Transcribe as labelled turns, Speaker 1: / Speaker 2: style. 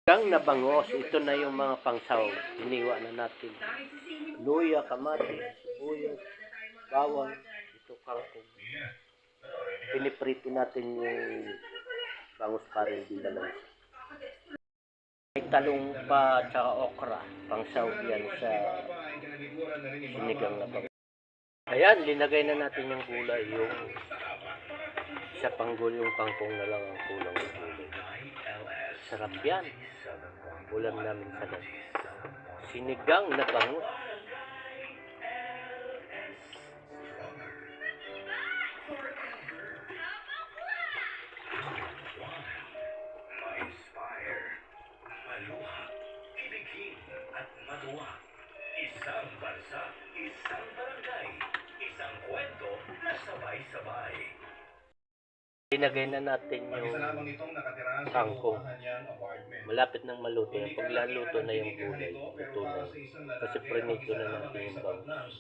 Speaker 1: Gang na bangos, ito na yung mga pangsaw. Iniwa na natin. Luya, kamatis, sibuyas, bawang, ito kangkong. Piniprito natin yung bangus pa rin dinalan. May talong pa at saka okra. Pangsaw yan sa sinigang na bangos. Ayan, linagay na natin yung gulay. Yung sa panggul yung kangkong na lang ang kulang ng gulay. Sarap yan. Ulam namin sa lang. Sinigang na bangus.
Speaker 2: Isang bansa, isang barangay, isang kwento na sabay-sabay.
Speaker 1: Linagay na natin yung kangkong. Malapit nang maluto. Pag laluto na yung gulay, luto na. Kasi prinito na natin yung bangus.